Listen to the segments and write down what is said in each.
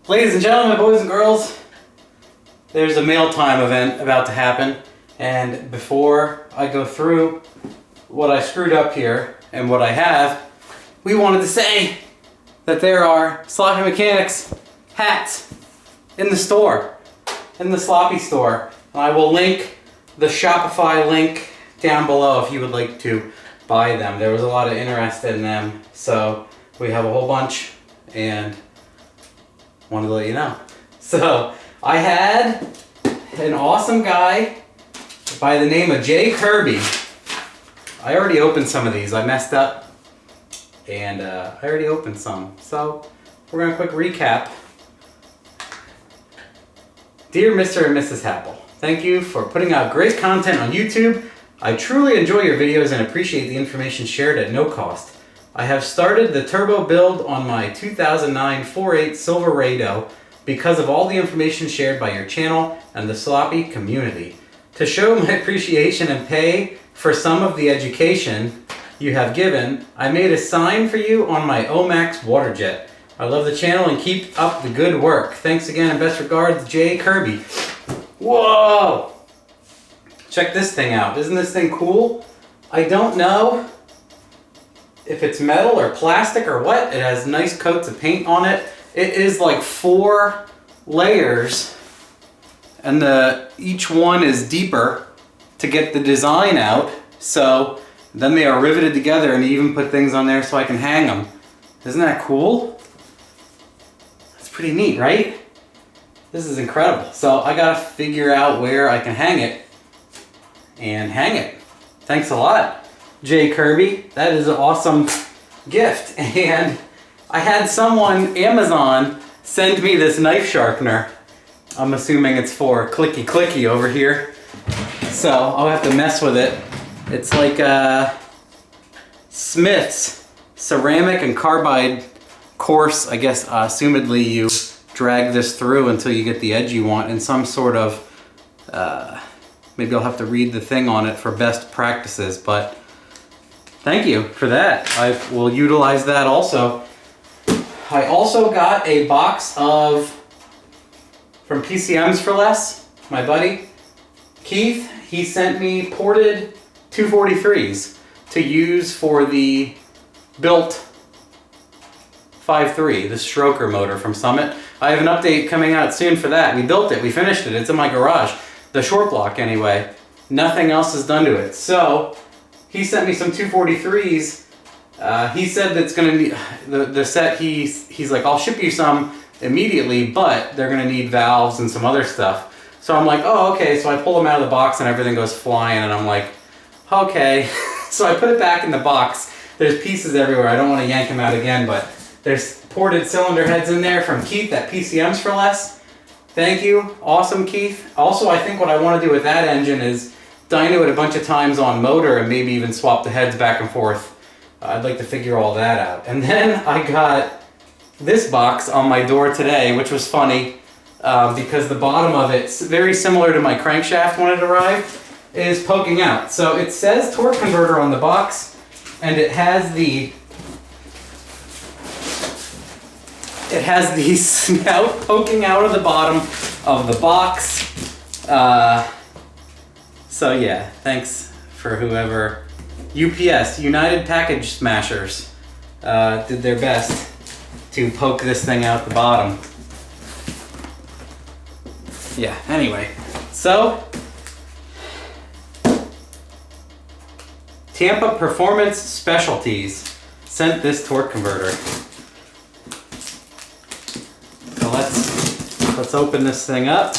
Ladies and gentlemen, boys and girls, there's a mail time event about to happen, and before I go through what I screwed up here and what I have, we wanted to say that there are Sloppy Mechanics hats in the store, in the Sloppy store. And I will link the Shopify link down below if you would like to buy them. There was a lot of interest in them, so we have a whole bunch and wanted to let you know. So I had an awesome guy by the name of Jay Kirby. I already opened some of these. I messed up and I already opened some. So we're going to quick recap. Dear Mr. and Mrs. Happel, thank you for putting out great content on YouTube. I truly enjoy your videos and appreciate the information shared at no cost. I have started the turbo build on my 2009 4.8 Silverado because of all the information shared by your channel and the Sloppy community. To show my appreciation and pay for some of the education you have given, I made a sign for you on my Omax water jet. I love the channel and keep up the good work. Thanks again and best regards, Jay Kirby. Whoa! Check this thing out. Isn't this thing cool? I don't know if it's metal or plastic or what. It has nice coats of paint on it. It is like 4 layers and each one is deeper to get the design out. So then they are riveted together and they even put things on there so I can hang them. Isn't that cool? That's pretty neat, right? This is incredible. So I gotta figure out where I can hang it and hang it. Thanks a lot, Jay Kirby. That is an awesome gift. And I had someone, Amazon, send me this knife sharpener. I'm assuming it's for clicky clicky over here. So I'll have to mess with it. It's like Smith's ceramic and carbide course. I guess assumedly you drag this through until you get the edge you want in some sort of, maybe I'll have to read the thing on it for best practices, but thank you for that. I will utilize that also. I also got a box from PCMs for Less, my buddy Keith. He sent me ported 243s to use for the built 5.3, the stroker motor from Summit. I have an update coming out soon for that. We built it, we finished it, it's in my garage. The short block anyway. Nothing else is done to it. So he sent me some 243s. He said that's gonna need the set. He's like, I'll ship you some immediately, but they're gonna need valves and some other stuff. So I'm like, oh, okay. So I pull them out of the box and everything goes flying, and I'm like, okay. So I put it back in the box. There's pieces everywhere. I don't want to yank them out again, but there's ported cylinder heads in there from Keith at PCMs for Less. Thank you. Awesome, Keith. Also, I think what I want to do with that engine is dyno it a bunch of times on motor and maybe even swap the heads back and forth. I'd like to figure all that out. And then I got this box on my door today, which was funny because the bottom of it, very similar to my crankshaft when it arrived, is poking out. So it says torque converter on the box, and it has the snout poking out of the bottom of the box. So yeah, thanks for whoever, UPS, United Package Smashers, did their best to poke this thing out the bottom. Yeah, anyway, so Tampa Performance Specialties sent this torque converter. So let's open this thing up.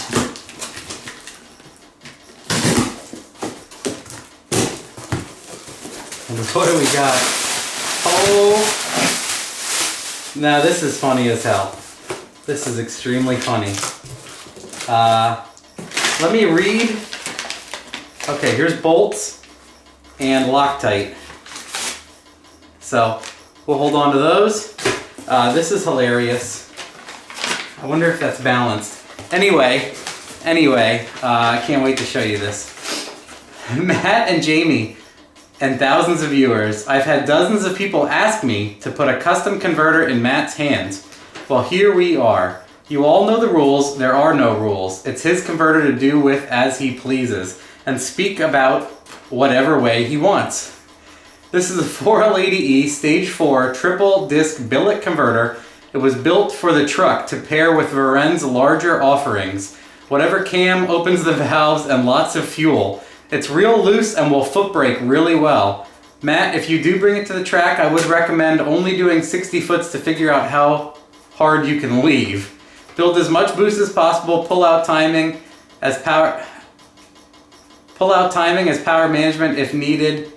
And what do we got? Oh, now this is funny as hell. This is extremely funny. Let me read. Okay, here's bolts and Loctite. So we'll hold on to those. This is hilarious. I wonder if that's balanced. Anyway, I can't wait to show you this. Matt and Jamie and thousands of viewers, I've had dozens of people ask me to put a custom converter in Matt's hands. Well, here we are. You all know the rules. There are no rules. It's his converter to do with as he pleases and speak about whatever way he wants. This is a 480E Stage 4 triple disc billet converter. It was built for the truck to pair with Varen's larger offerings. Whatever cam opens the valves and lots of fuel. It's real loose and will foot brake really well. Matt, if you do bring it to the track, I would recommend only doing 60 foots to figure out how hard you can leave. Build as much boost as possible, pull out timing as power management if needed.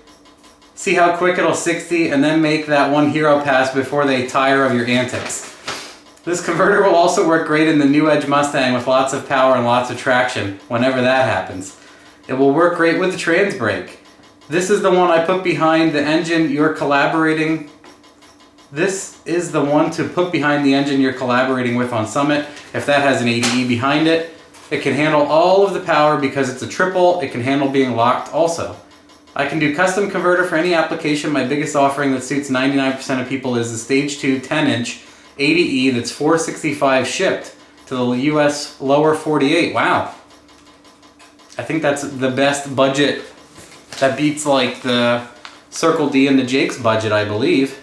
See how quick it'll 60 and then make that one hero pass before they tire of your antics. This converter will also work great in the new Edge Mustang with lots of power and lots of traction whenever that happens. It will work great with the trans brake. This is the one I put behind the engine you're collaborating. This is the one to put behind the engine you're collaborating with on Summit. If that has an 80E behind it, it can handle all of the power because it's a triple. It can handle being locked also. I can do custom converter for any application. My biggest offering that suits 99% of people is the Stage 2 10-inch 80E that's $465 shipped to the US lower 48. Wow. I think that's the best budget. That beats like the Circle D and the Jake's budget, I believe.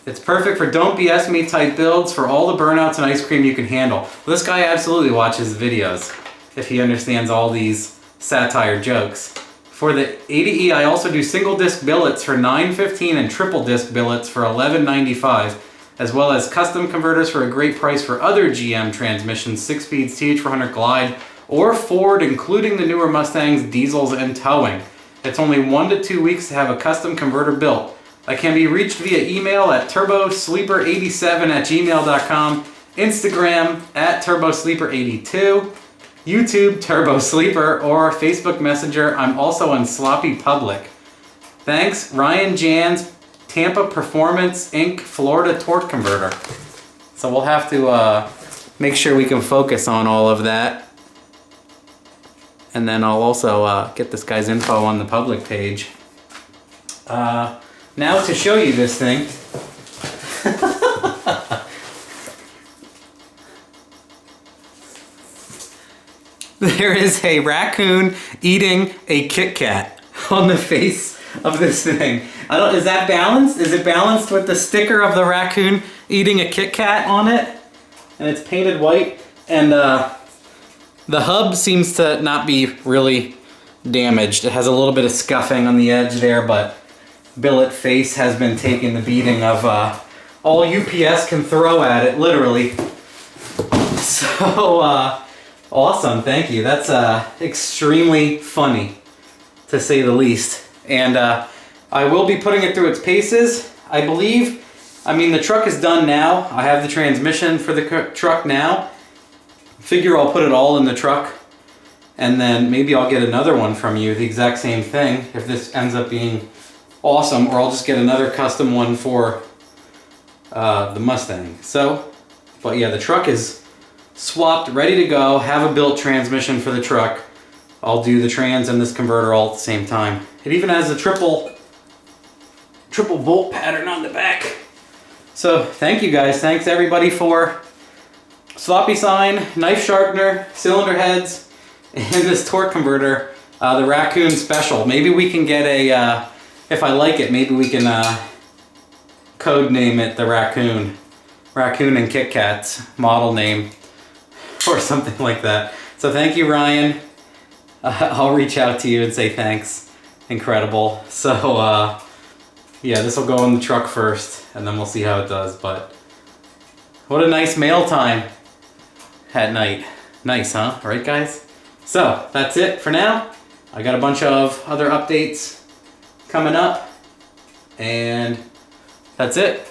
It's perfect for don't BS me type builds for all the burnouts and ice cream you can handle. Well, this guy absolutely watches videos if he understands all these satire jokes. For the 80E, I also do single disc billets for $9.15 and triple disc billets for $11.95, as well as custom converters for a great price for other GM transmissions, 6-speeds, TH400 Glide, or Ford, including the newer Mustangs, diesels, and towing. It's only 1 to 2 weeks to have a custom converter built. I can be reached via email at turbosleeper87@gmail.com, Instagram at turbosleeper82, YouTube turbosleeper, or Facebook Messenger. I'm also on Sloppy Public. Thanks, Ryan Jans, Tampa Performance Inc. Florida Torque Converter. So we'll have to make sure we can focus on all of that. And then I'll also get this guy's info on the public page. Now to show you this thing. There is a raccoon eating a Kit Kat on the face of this thing. Is that balanced? Is it balanced with the sticker of the raccoon eating a Kit Kat on it? And it's painted white. And the hub seems to not be really damaged. It has a little bit of scuffing on the edge there, but billet face has been taking the beating of all UPS can throw at it, literally. So, awesome, thank you. That's extremely funny, to say the least. And I will be putting it through its paces, I believe. I mean, the truck is done now. I have the transmission for the truck now. Figure I'll put it all in the truck, and then maybe I'll get another one from you, the exact same thing, if this ends up being awesome, or I'll just get another custom one for the Mustang. So, but yeah, the truck is swapped, ready to go, have a built transmission for the truck. I'll do the trans and this converter all at the same time. It even has a triple bolt pattern on the back. So thank you guys, thanks everybody for sloppy sign, knife sharpener, cylinder heads, and this torque converter, the raccoon special. Maybe we can get a if I like it, maybe we can code name it the Raccoon and Kit Kat's model name or something like that. So thank you, Ryan. I'll reach out to you and say thanks. Incredible. So yeah, this will go in the truck first and then we'll see how it does. But what a nice mail time at night. Nice, huh? Right, guys? So that's it for now. I got a bunch of other updates coming up, and that's it.